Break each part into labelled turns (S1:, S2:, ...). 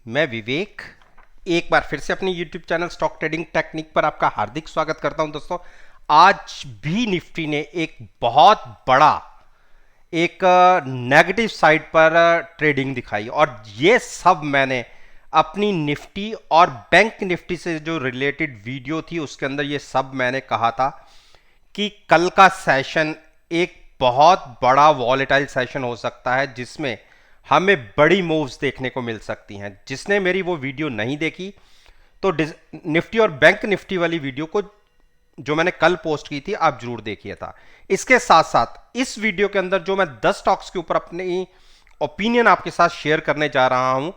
S1: मैं विवेक एक बार फिर से अपनी YouTube channel stock trading technique पर आपका हार्दिक स्वागत करता हूं। दोस्तों, आज भी निफ्टी ने एक बहुत बड़ा एक नेगेटिव साइड पर ट्रेडिंग दिखाई और ये सब मैंने अपनी निफ्टी और बैंक निफ्टी से जो रिलेटेड वीडियो थी उसके अंदर ये सब मैंने कहा था कि कल का सेशन एक बहुत बड़ा वॉलेटाइल सेशन हो सकता है जिसमें हमें बड़ी मूव्स देखने को मिल सकती हैं। जिसने मेरी वो वीडियो नहीं देखी तो निफ्टी और बैंक निफ्टी वाली वीडियो को जो मैंने कल पोस्ट की थी आप जरूर देखिए था। इसके साथ साथ इस वीडियो के अंदर जो मैं 10 स्टॉक्स के ऊपर अपनी ओपिनियन आपके साथ शेयर करने जा रहा हूं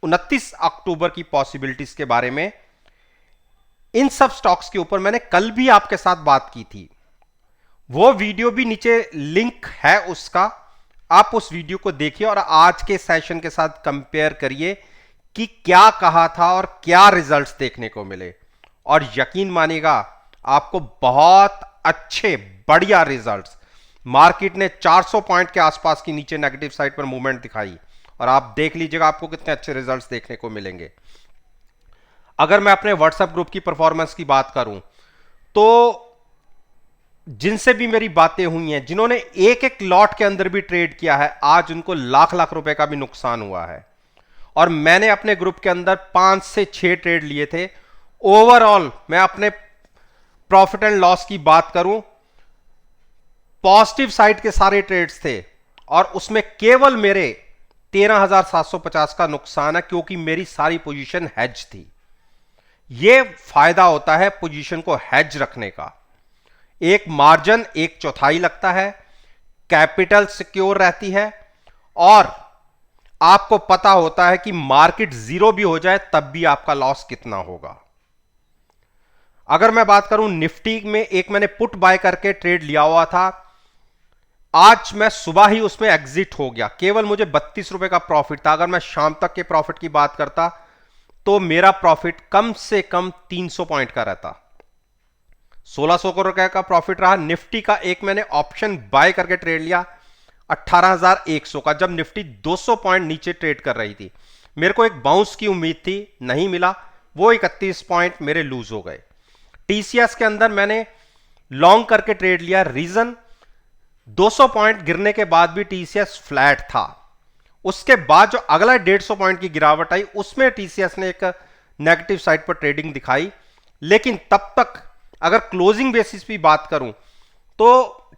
S1: 29 अक्टूबर की पॉसिबिलिटीज के बारे में, इन सब स्टॉक्स के ऊपर मैंने कल भी आपके साथ बात की थी। वो वीडियो भी नीचे लिंक है उसका, आप उस वीडियो को देखिए और आज के सेशन के साथ कंपेयर करिए कि क्या कहा था और क्या रिजल्ट्स देखने को मिले। और यकीन मानिएगा आपको बहुत अच्छे बढ़िया रिजल्ट्स, मार्केट ने 400 पॉइंट के आसपास की नीचे नेगेटिव साइड पर मूवमेंट दिखाई और आप देख लीजिएगा आपको कितने अच्छे रिजल्ट्स देखने को मिलेंगे। अगर मैं अपने व्हाट्सएप ग्रुप की परफॉर्मेंस की बात करूं तो जिनसे भी मेरी बातें हुई हैं, जिन्होंने एक एक लॉट के अंदर भी ट्रेड किया है, आज उनको लाख लाख रुपए का भी नुकसान हुआ है। और मैंने अपने ग्रुप के अंदर 5 से 6 ट्रेड लिए थे। ओवरऑल मैं अपने प्रॉफिट एंड लॉस की बात करूं, पॉजिटिव साइड के सारे ट्रेड्स थे और उसमें केवल मेरे 13,750 का नुकसान है क्योंकि मेरी सारी पोजीशन हेज थी। यह फायदा होता है पोजीशन को हेज रखने का। एक मार्जिन 1/4 लगता है, कैपिटल सिक्योर रहती है और आपको पता होता है कि मार्केट जीरो भी हो जाए तब भी आपका लॉस कितना होगा। अगर मैं बात करूं निफ्टी में, एक मैंने पुट बाय करके ट्रेड लिया हुआ था, आज मैं सुबह ही उसमें एग्जिट हो गया, केवल मुझे 32 रुपए का प्रॉफिट था। अगर मैं शाम तक के प्रॉफिट की बात करता तो मेरा प्रॉफिट कम से कम 300 पॉइंट का रहता, 1600 रुपए का प्रॉफिट रहा। निफ्टी का एक मैंने ऑप्शन बाय करके ट्रेड लिया 18,100 का, जब निफ्टी 200 पॉइंट नीचे ट्रेड कर रही थी। मेरे को एक बाउंस की उम्मीद थी, नहीं मिला, वो 31 पॉइंट मेरे लूज हो गए। टीसीएस के अंदर मैंने लॉन्ग करके ट्रेड लिया, रीजन 200 पॉइंट गिरने के बाद भी टीसीएस फ्लैट था। उसके बाद जो अगला 150 पॉइंट की गिरावट आई उसमें टीसीएस ने एक नेगेटिव साइड पर ट्रेडिंग दिखाई, लेकिन तब तक अगर क्लोजिंग बेसिस पे बात करूं तो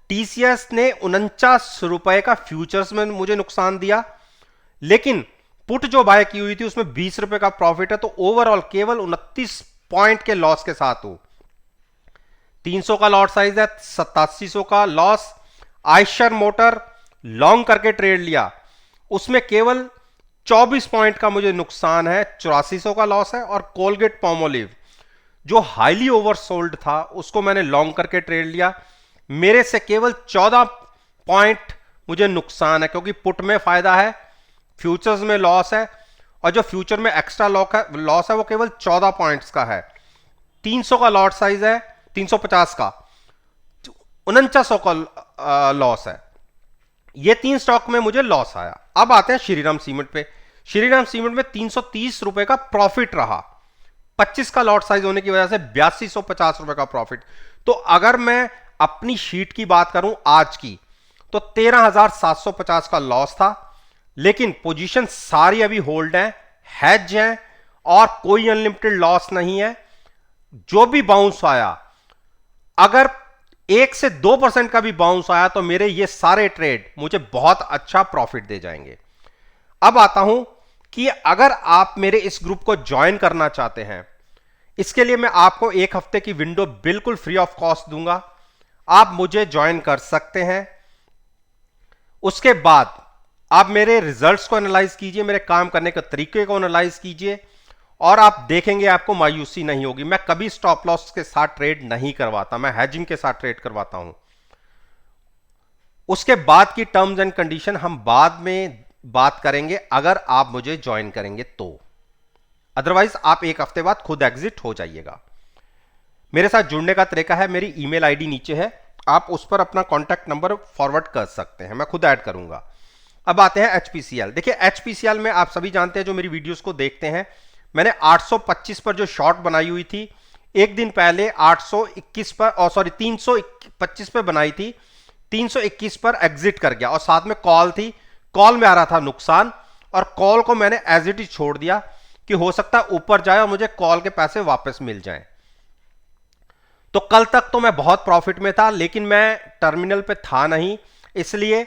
S1: टीसीएस ने 49 रुपए का फ्यूचर्स में मुझे नुकसान दिया, लेकिन पुट जो बाय की हुई थी उसमें 20 रुपए का प्रॉफिट है, तो ओवरऑल केवल 29 पॉइंट के लॉस के साथ हूं। 300 का लॉट साइज है, 8700 का लॉस। आयशर मोटर लॉन्ग करके ट्रेड लिया, उसमें केवल 24 पॉइंट का मुझे नुकसान है, 8400 का लॉस है। और कोलगेट पॉमोलिव जो हाईली ओवरसोल्ड था उसको मैंने लॉन्ग करके ट्रेड लिया, मेरे से केवल 14 पॉइंट मुझे नुकसान है क्योंकि पुट में फायदा है, फ्यूचर्स में लॉस है और जो फ्यूचर में एक्स्ट्रा लॉस है वो केवल 14 पॉइंट्स का है। 300 का लॉट साइज है, 350 का 4900 का लॉस है। ये 3 स्टॉक में मुझे लॉस आया। अब आते हैं श्रीराम सीमेंट पे। श्रीराम सीमेंट में 330 रुपए का प्रॉफिट रहा, 25 का लॉट साइज होने की वजह से 8250 रुपए का प्रॉफिट। तो अगर मैं अपनी शीट की बात करूं आज की तो 13,750 का लॉस था, लेकिन पोजीशन सारी अभी होल्ड है, हेज है और कोई अनलिमिटेड लॉस नहीं है। जो भी बाउंस आया, अगर 1 से 2% का भी बाउंस आया तो मेरे ये सारे ट्रेड मुझे बहुत अच्छा प्रॉफिट दे जाएंगे। अब आता हूं कि अगर आप मेरे इस ग्रुप को ज्वाइन करना चाहते हैं, इसके लिए मैं आपको 1 हफ्ते की विंडो बिल्कुल फ्री ऑफ कॉस्ट दूंगा, आप मुझे ज्वाइन कर सकते हैं। उसके बाद आप मेरे रिजल्ट्स को एनालाइज कीजिए, मेरे काम करने के तरीके को एनालाइज कीजिए और आप देखेंगे आपको मायूसी नहीं होगी। मैं कभी स्टॉप लॉस के साथ ट्रेड नहीं करवाता, मैं हेजिंग के साथ ट्रेड करवाता हूं। उसके बाद की टर्म्स एंड कंडीशन हम बाद में बात करेंगे अगर आप मुझे ज्वाइन करेंगे तो, अदरवाइज आप 1 हफ्ते बाद खुद एग्जिट हो जाइएगा। मेरे साथ जुड़ने का तरीका है, मेरी ईमेल आईडी नीचे है, आप उस पर अपना कॉन्टैक्ट नंबर फॉरवर्ड कर सकते हैं, मैं खुद ऐड करूंगा। अब आते हैं एचपीसीएल। देखिए एचपीसीएल में आप सभी जानते हैं, जो मेरी वीडियोस को देखते हैं, मैंने 825 पर जो शॉर्ट बनाई हुई थी, एक दिन पहले 821 पर, और सॉरी 325 पर बनाई थी, 321 पर एग्जिट कर गया, और साथ में कॉल थी, कॉल में आ रहा था नुकसान, और कॉल को मैंने एज इट इज छोड़ दिया कि हो सकता है ऊपर जाए और मुझे कॉल के पैसे वापस मिल जाएं। तो कल तक तो मैं बहुत प्रॉफिट में था, लेकिन मैं टर्मिनल पे था नहीं, इसलिए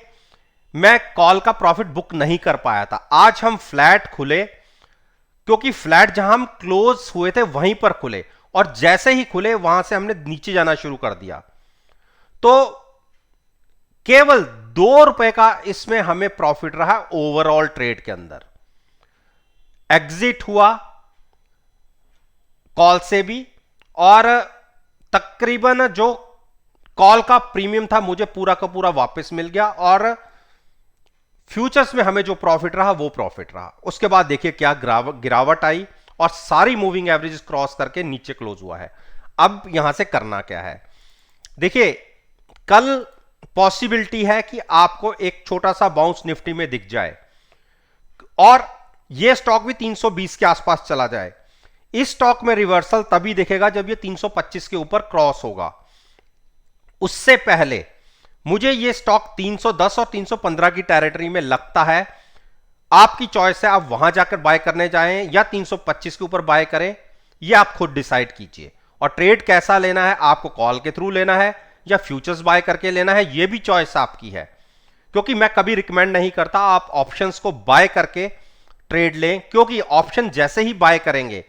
S1: मैं कॉल का प्रॉफिट बुक नहीं कर पाया था। आज हम फ्लैट खुले, क्योंकि फ्लैट जहां हम क्लोज हुए थे वहीं पर खुले, और जैसे ही खुले वहां से हमने नीचे जाना शुरू कर दिया। तो केवल ₹2 का इसमें हमें प्रॉफिट रहा ओवरऑल ट्रेड के अंदर। एग्जिट हुआ कॉल से भी, और तकरीबन जो कॉल का प्रीमियम था मुझे पूरा का पूरा वापस मिल गया, और फ्यूचर्स में हमें जो प्रॉफिट रहा वो प्रॉफिट रहा। उसके बाद देखिए क्या गिरावट आई, और सारी मूविंग एवरेजेस क्रॉस करके नीचे क्लोज हुआ है। अब यहां से करना क्या है, देखिए कल पॉसिबिलिटी है कि आपको एक छोटा सा बाउंस निफ्टी में दिख जाए, और यह स्टॉक भी 320 के आसपास चला जाए। इस स्टॉक में रिवर्सल तभी दिखेगा जब यह 325 के ऊपर क्रॉस होगा। उससे पहले मुझे यह स्टॉक 310 और 315 की टेरिटरी में लगता है। आपकी चॉइस है, आप वहां जाकर बाय करने जाएं या 325 के ऊपर बाय करें, यह आप खुद डिसाइड कीजिए। और ट्रेड कैसा लेना है, आपको कॉल के थ्रू लेना है या फ्यूचर्स बाय करके लेना है, यह भी चॉइस आपकी है। क्योंकि मैं कभी रिकमेंड नहीं करता आप ऑप्शंस को बाय करके ट्रेड लें, क्योंकि ऑप्शन जैसे ही बाय करेंगे,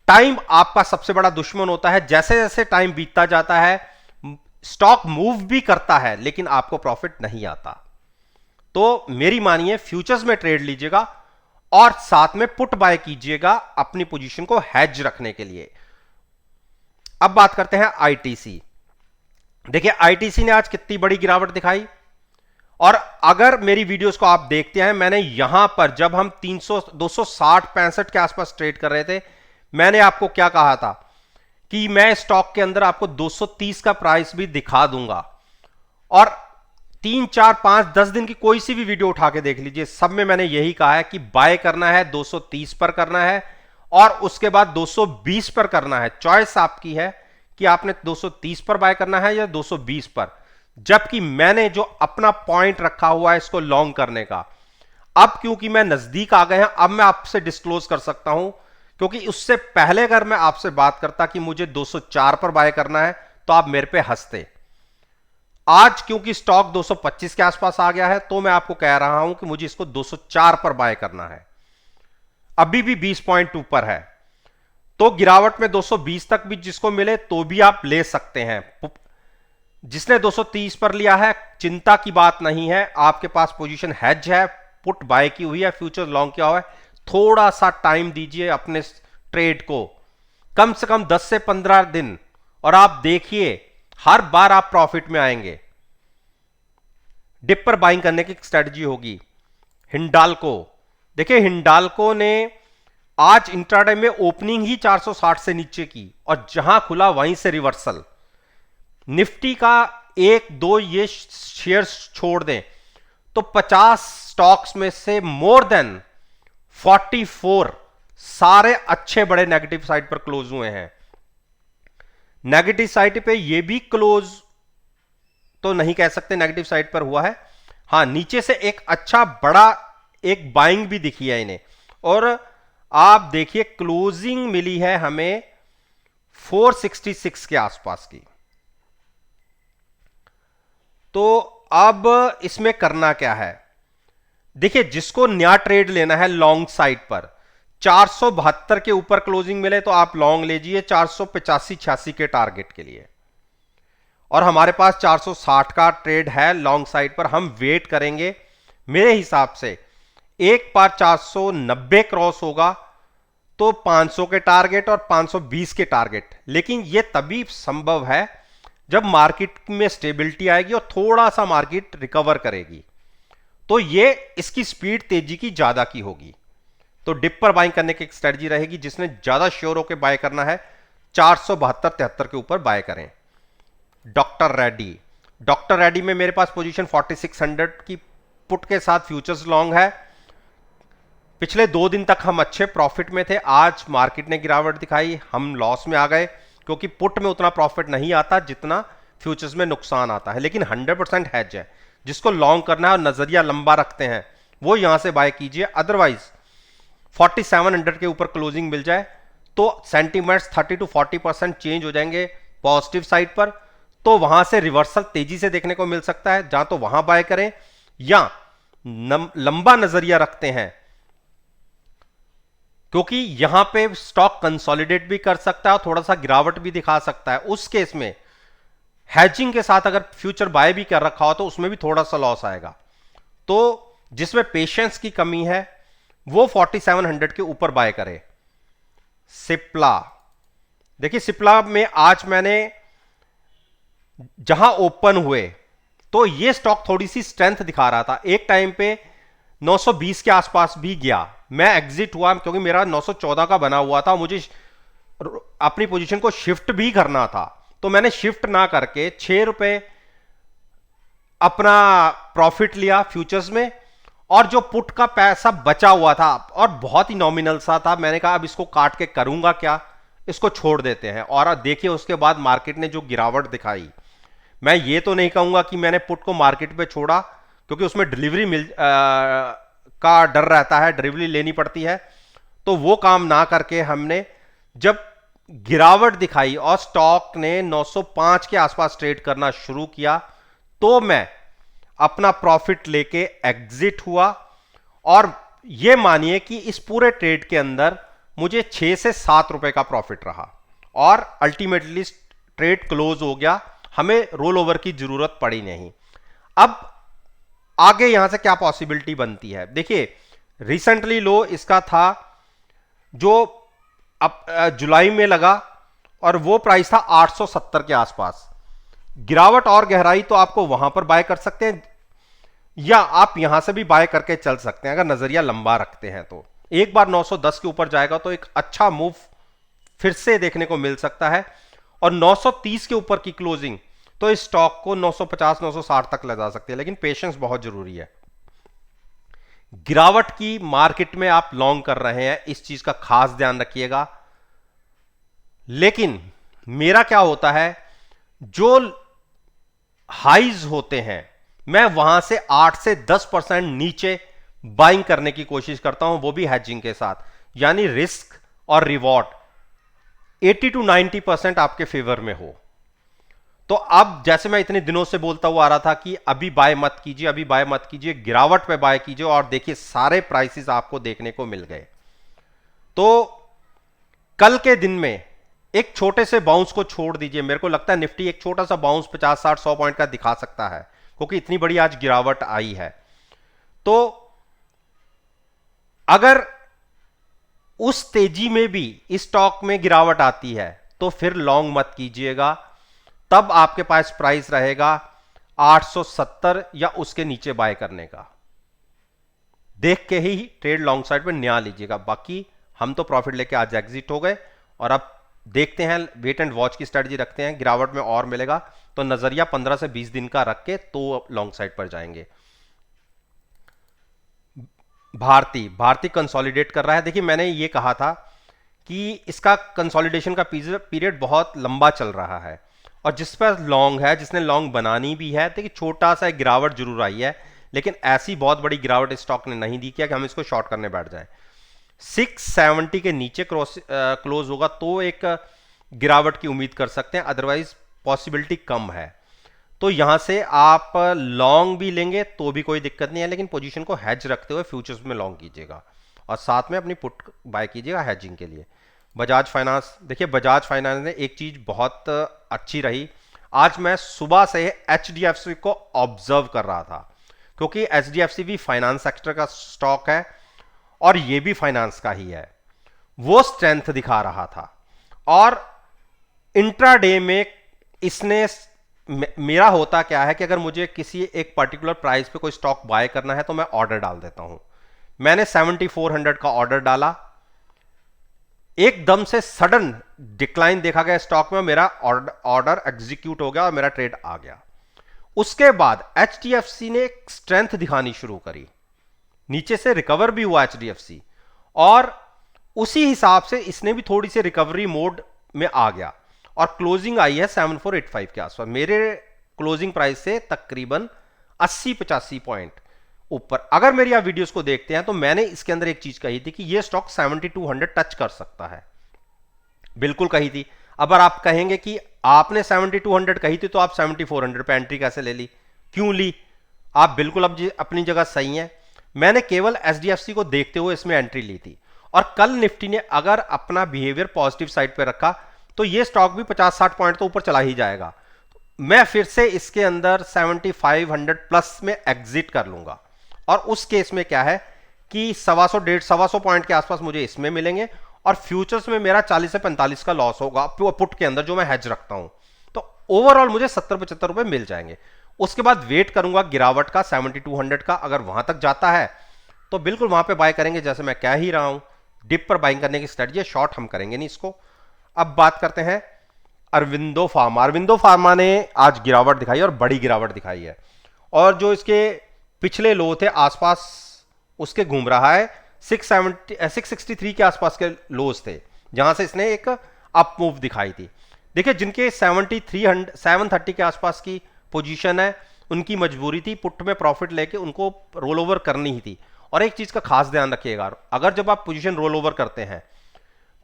S1: टाइम आपका सबसे बड़ा दुश्मन होता है। जैसे जैसे टाइम बीतता जाता है, स्टॉक मूव भी करता है, लेकिन आपको प्रॉफिट नहीं आता। तो मेरी मानिए, फ्यूचर्स में ट्रेड लीजिएगा और साथ में पुट बाय कीजिएगा अपनी पोजीशन को हेज रखने के लिए। अब बात करते हैं आईटीसी। देखिए आईटीसी ने आज कितनी बड़ी गिरावट दिखाई, और अगर मेरी वीडियोस को आप देखते हैं, मैंने यहां पर जब हम 300 260 65 के आसपास ट्रेड कर रहे थे, मैंने आपको क्या कहा था कि मैं स्टॉक के अंदर आपको 230 का प्राइस भी दिखा दूंगा। और 3 4 5 10 दिन की कोई सी भी वीडियो उठा के देख लीजिए, सब में मैंने यही कहा है कि बाय करना है 230 पर करना है, और उसके बाद 220 पर करना है। चॉइस आपकी है कि आपने 230 पर बाय करना है या 220 पर। जबकि मैंने जो अपना पॉइंट रखा हुआ है इसको लॉन्ग करने का, अब क्योंकि मैं नजदीक आ गए हैं, अब मैं आपसे डिस्क्लोज कर सकता हूं। क्योंकि उससे पहले अगर मैं आपसे बात करता कि मुझे 204 पर बाय करना है, तो आप मेरे पे हंसते। आज क्योंकि स्टॉक 225 के आसपास आ गया है, तो मैं आपको कह रहा हूं कि मुझे इसको 204 पर बाय करना है। अभी भी 20 पॉइंट ऊपर है, तो गिरावट में 220 तक भी जिसको मिले तो भी आप ले सकते हैं। जिसने 230 पर लिया है, चिंता की बात नहीं है, आपके पास पोजीशन हेज है, पुट बाय की हुई है, फ्यूचर लॉन्ग किया हुआ है। थोड़ा सा टाइम दीजिए अपने ट्रेड को, कम से कम 10 से 15 दिन, और आप देखिए हर बार आप प्रॉफिट में आएंगे। डिप पर बाइंग करने की स्ट्रेटजी होगी। हिंडाल्को, देखिए हिंडाल्को ने आज इंट्राडे में ओपनिंग ही 460 से नीचे की, और जहां खुला वहीं से रिवर्सल। निफ्टी का 1-2 ये शेयर्स छोड़ दें तो 50 स्टॉक्स में से मोर देन 44 सारे अच्छे बड़े नेगेटिव साइड पर क्लोज हुए हैं। नेगेटिव साइड पे ये भी क्लोज तो नहीं कह सकते नेगेटिव साइड पर हुआ है, हां नीचे से एक अच्छा बड़ा एक बाइंग भी दिखी है इन्हें, और आप देखिए क्लोजिंग मिली है हमें 466 के आसपास की। तो अब इसमें करना क्या है, देखिए जिसको नया ट्रेड लेना है लॉन्ग साइड पर, 472 के ऊपर क्लोजिंग मिले तो आप लॉन्ग लीजिए 485-86 के टारगेट के लिए। और हमारे पास 460 का ट्रेड है लॉन्ग साइड पर, हम वेट करेंगे। मेरे हिसाब से एक बार 490 क्रॉस होगा तो 500 के टारगेट और 520 के टारगेट, लेकिन यह तभी संभव है जब मार्केट में स्टेबिलिटी आएगी और थोड़ा सा मार्केट रिकवर करेगी, तो ये इसकी स्पीड तेजी की ज्यादा की होगी। तो डिप पर बाइंग करने की एक स्ट्रेटजी रहेगी। जिसने ज्यादा श्योर होकर बाय करना है 472-73 के ऊपर बाय करें। डॉक्टर रेड्डी में मेरे पास पोजीशन 4600 की पुट के साथ फ्यूचर्स लॉन्ग है। पिछले 2 दिन तक हम अच्छे प्रॉफिट में थे, आज मार्केट ने गिरावट दिखाई, हम लॉस में आ गए क्योंकि पुट में उतना प्रॉफिट नहीं आता जितना फ्यूचर्स में नुकसान आता है। लेकिन 100% हैज है, जिसको लॉन्ग करना है और नजरिया लंबा रखते हैं वो यहां से बाय कीजिए। अदरवाइज 4700 के ऊपर क्लोजिंग मिल जाए तो सेंटीमेंट्स 30 to 40% चेंज हो जाएंगे पॉजिटिव साइड पर, तो वहां से रिवर्सल तेजी से देखने को मिल सकता है। जहां तो वहां बाय करें, या लंबा नजरिया रखते हैं क्योंकि यहां पे स्टॉक कंसोलिडेट भी कर सकता है और थोड़ा सा गिरावट भी दिखा सकता है। उस केस में हैजिंग के साथ अगर फ्यूचर बाय भी कर रखा हो तो उसमें भी थोड़ा सा लॉस आएगा। तो जिसमें पेशेंस की कमी है वो 4700 के ऊपर बाय करे। सिप्ला, देखिए सिप्ला में आज मैंने जहां ओपन हुए तो ये स्टॉक थोड़ी सी स्ट्रेंथ दिखा रहा था, एक टाइम पे 920 के आसपास भी गया, मैं एग्जिट हुआ क्योंकि मेरा 914 का बना हुआ था, मुझे अपनी पोजीशन को शिफ्ट भी करना था, तो मैंने शिफ्ट ना करके 6 रुपए अपना प्रॉफिट लिया फ्यूचर्स में, और जो पुट का पैसा बचा हुआ था और बहुत ही नॉमिनल सा था, मैंने कहा अब इसको काट के करूंगा क्या, इसको छोड़ देते हैं। और देखिए उसके बाद मार्केट ने जो गिरावट दिखाई, मैं ये तो नहीं कहूंगा कि मैंने पुट को मार्केट पे छोड़ा क्योंकि उसमें डिलीवरी का डर रहता है, डिलीवरी लेनी पड़ती है, तो वो काम ना करके हमने जब गिरावट दिखाई और स्टॉक ने 905 के आसपास ट्रेड करना शुरू किया तो मैं अपना प्रॉफिट लेके एग्जिट हुआ। और ये मानिए कि इस पूरे ट्रेड के अंदर मुझे 6 से 7 रुपए का प्रॉफिट रहा और अल्टीमेटली ट्रेड क्लोज हो गया, हमें रोल ओवर की जरूरत पड़ी नहीं। अब आगे यहां से क्या पॉसिबिलिटी बनती है, देखिए रिसेंटली लो इसका था जो अब जुलाई में लगा और वो प्राइस था 870 के आसपास, गिरावट और गहराई तो आपको वहां पर बाय कर सकते हैं या आप यहां से भी बाय करके चल सकते हैं अगर नजरिया लंबा रखते हैं। तो एक बार 910 के ऊपर जाएगा तो एक अच्छा मूव फिर से देखने को मिल सकता है, और 930 के ऊपर की क्लोजिंग तो इस स्टॉक को 950 960 तक ले जा सकती है, लेकिन पेशेंस बहुत जरूरी है। गिरावट की मार्केट में आप लॉन्ग कर रहे हैं, इस चीज का खास ध्यान रखिएगा। लेकिन मेरा क्या होता है, जो हाइज होते हैं मैं वहां से 8 से 10% नीचे बाइंग करने की कोशिश करता हूं, वो भी हैजिंग के साथ, यानी रिस्क और रिवॉर्ड 80 to 90% आपके फेवर में हो। तो अब जैसे मैं इतने दिनों से बोलता हुआ आ रहा था कि अभी बाय मत कीजिए, अभी बाय मत कीजिए, गिरावट पे बाय कीजिए, और देखिए सारे प्राइसेस आपको देखने को मिल गए। तो कल के दिन में एक छोटे से बाउंस को छोड़ दीजिए, मेरे को लगता है निफ्टी एक छोटा सा बाउंस 50 60 100 पॉइंट का दिखा सकता है क्योंकि इतनी बड़ी आज गिरावट आई है। तो अगर उस तेजी में भी इस स्टॉक में गिरावट आती है तो फिर लॉन्ग मत कीजिएगा, तब आपके पास प्राइस रहेगा 870 या उसके नीचे बाय करने का, देख के ही ट्रेड लॉन्ग साइड पे न्या लीजिएगा। बाकी हम तो प्रॉफिट लेके आज एग्जिट हो गए और अब देखते हैं, वेट एंड वॉच की स्ट्रेटजी रखते हैं, गिरावट में और मिलेगा तो नजरिया 15 से 20 दिन का रख के तो लॉन्ग साइड पर जाएंगे। भारती कंसोलिडेट कर रहा है, देखिए मैंने ये कहा था कि इसका कंसोलिडेशन का पीरियड बहुत लंबा चल रहा है, और जिस पर लॉन्ग है, जिसने लॉन्ग बनानी भी है, देखिए छोटा सा एक गिरावट जरूर आई है, लेकिन ऐसी बहुत बड़ी गिरावट इस स्टॉक ने नहीं दी कि हम इसको शॉर्ट करने बैठ जाएं। 670 के नीचे क्लोज होगा तो एक गिरावट की उम्मीद कर सकते हैं, अदरवाइज पॉसिबिलिटी कम है। तो यहां से आप लॉन्ग भी लेंगे तो भी कोई दिक्कत नहीं है, लेकिन पोजीशन को हैज रखते हुए फ्यूचर्स में लॉन्ग कीजिएगा और साथ में अपनी पुट बाय कीजिएगा हैजिंग के लिए। बजाज फाइनेंस, देखिए बजाज फाइनेंस ने एक चीज बहुत अच्छी रही, आज मैं सुबह से एचडीएफसी को ऑब्जर्व कर रहा था क्योंकि एचडीएफसी भी फाइनेंस सेक्टर का स्टॉक है और ये भी फाइनेंस का ही है, वो स्ट्रेंथ दिखा रहा था। और इंट्राडे में इसने, मेरा होता क्या है कि अगर मुझे किसी एक पर्टिकुलर प्राइस पे कोई स्टॉक बाय करना है तो मैं ऑर्डर डाल देता हूं। मैंने 7400 का ऑर्डर डाला, एकदम से सडन डिक्लाइन देखा गया स्टॉक में, मेरा ऑर्डर एग्जीक्यूट हो गया और मेरा ट्रेड आ गया। उसके बाद HDFC ने एक स्ट्रेंथ दिखानी शुरू करी, नीचे से रिकवर भी हुआ HDFC, और उसी हिसाब से इसने भी थोड़ी सी रिकवरी मोड में आ गया और क्लोजिंग आई है 7485 के आसपास, मेरे क्लोजिंग प्राइस से तकरीबन 80-85 पॉइंट ऊपर। अगर मेरी आप वीडियोस को देखते हैं तो मैंने इसके अंदर एक चीज कही थी कि यह स्टॉक 7200 टच कर सकता है, बिल्कुल कही थी। अब आप कहेंगे कि आपने 7200 कही थी तो आप 7400 पे एंट्री कैसे ले ली, क्यों ली? आप बिल्कुल अब अपनी जगह सही है। मैंने केवल HDFC को देखते हुए इसमें एंट्री ली थी, और कल निफ्टी ने अगर अपना बिहेवियर पॉजिटिव साइड पे रखा तो ये स्टॉक भी 50-60 पॉइंट तो ऊपर चला ही जाएगा। मैं फिर से इसके अंदर 7500 प्लस में एग्जिट कर लूंगा, और उस केस में क्या है कि 125-125 पॉइंट के आसपास मुझे इसमें मिलेंगे, और फ्यूचर्स में मेरा 40 से 45 का लॉस होगा पुट के अंदर जो मैं हेज रखता हूं, तो ओवरऑल मुझे 70-75 रुपए मिल जाएंगे। उसके बाद वेट करूंगा गिरावट का 7200 का, अगर वहां तक जाता है तो बिल्कुल वहां पे बाय करेंगे, जैसे मैं कह ही रहा हूं डिप पर बाइंग करने की स्ट्रेटजी है, शॉर्ट हम करेंगे नहीं इसको। अब बात करते हैं अरविंदो फार्मा। अरविंदो फार्मा ने आज गिरावट दिखाई और बड़ी गिरावट दिखाई है, और जो इसके पिछले लो थे आसपास उसके घूम रहा है। 663 के आसपास के लोज थे जहां से इसने एक अप मूव दिखाई थी। देखिए जिनके 730 के आसपास की पोजीशन है उनकी मजबूरी थी पुट में प्रॉफिट लेके उनको रोल ओवर करनी ही थी। और एक चीज का खास ध्यान रखिएगा, अगर जब आप पोजीशन रोल ओवर करते हैं,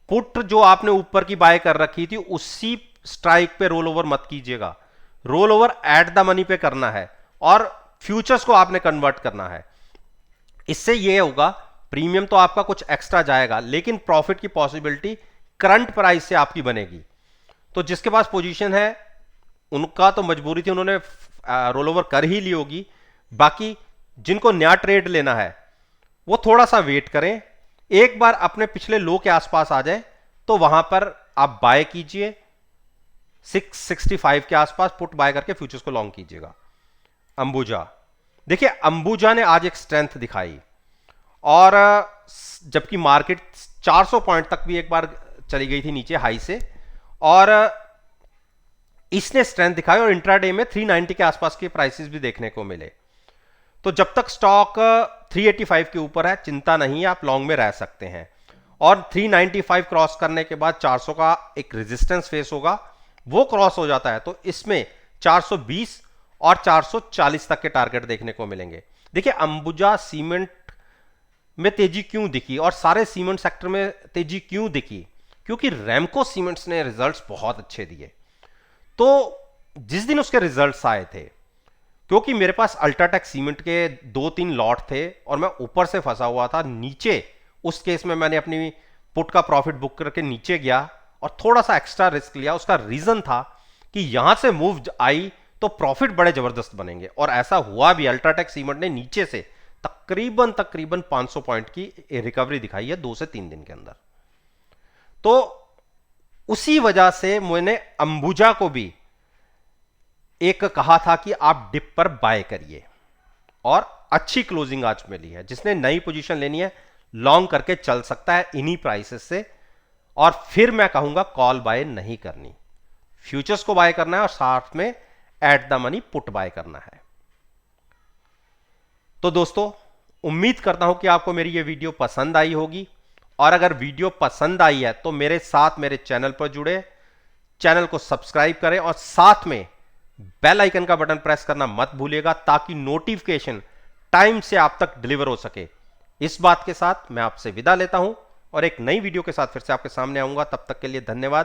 S1: पुट जो आपने ऊपर की बाय कर रखी थी उसी स्ट्राइक पे रोल ओवर मत कीजिएगा, roll over at the money पे करना है, और फ्यूचर्स को आपने कन्वर्ट करना है। इससे यह होगा प्रीमियम तो आपका कुछ एक्स्ट्रा जाएगा, लेकिन प्रॉफिट की पॉसिबिलिटी करंट प्राइस से आपकी बनेगी। तो जिसके पास पोजीशन है उनका तो मजबूरी थी, उन्होंने रोल ओवर कर ही ली होगी। बाकी जिनको नया ट्रेड लेना है वो थोड़ा सा वेट करें, एक बार अपने पिछले लो के आसपास आ जाए तो वहां पर आप बाय कीजिए, 665 के आसपास पुट बाय करके फ्यूचर्स को लॉन्ग कीजिएगा। अंबुजा, देखिए अंबुजा ने आज एक स्ट्रेंथ दिखाई, और जबकि मार्केट 400 पॉइंट तक भी एक बार चली गई थी नीचे हाई से, और इसने स्ट्रेंथ दिखाई, और इंट्राडे में 390 के आसपास के प्राइसेस भी देखने को मिले। तो जब तक स्टॉक 385 के ऊपर है चिंता नहीं, आप लॉन्ग में रह सकते हैं, और 395 क्रॉस करने के बाद 400 का एक रेजिस्टेंस फेस होगा, वो क्रॉस हो जाता है तो इसमें 420 और 440 तक के टारगेट देखने को मिलेंगे। देखिए अंबुजा सीमेंट में तेजी क्यों दिखी और सारे सीमेंट सेक्टर में तेजी क्यों दिखी, क्योंकि रैमको सीमेंट्स ने रिजल्ट्स बहुत अच्छे दिए। तो जिस दिन उसके रिजल्ट्स आए थे, क्योंकि मेरे पास अल्ट्राटेक सीमेंट के 2-3 लॉट थे और मैं ऊपर से फंसा हुआ था नीचे, उस केस में मैंने अपनी पुट का प्रॉफिट बुक करके नीचे गया और थोड़ा सा एक्स्ट्रा रिस्क लिया। उसका रीजन था कि यहां से मूव आई तो प्रॉफिट बड़े जबरदस्त बनेंगे, और ऐसा हुआ भी। अल्ट्राटेक सीमेंट ने नीचे से तकरीबन 500 पॉइंट की रिकवरी दिखाई है 2 से 3 दिन के अंदर। तो उसी वजह से मैंने अंबुजा को भी एक कहा था कि आप डिप पर बाय करिए, और अच्छी क्लोजिंग आज मिली है। जिसने नई पोजीशन लेनी है लॉन्ग करके चल सकता है इन्हीं प्राइसेस से, और फिर मैं कहूंगा कॉल बाय नहीं करनी, फ्यूचर्स को बाय करना है और साथ में at the money put buy करना है। तो दोस्तों उम्मीद करता हूं कि आपको मेरी ये वीडियो पसंद आई होगी, और अगर वीडियो पसंद आई है तो मेरे साथ मेरे चैनल पर जुड़े, चैनल को सब्सक्राइब करें और साथ में बेल आइकन का बटन प्रेस करना मत भूलिएगा, ताकि नोटिफिकेशन टाइम से आप तक डिलीवर हो सके। इस बात के साथ मैं आपसे विदा लेता हूं और एक नई वीडियो के साथ फिर से आपके सामने आऊंगा। तब तक के लिए धन्यवाद।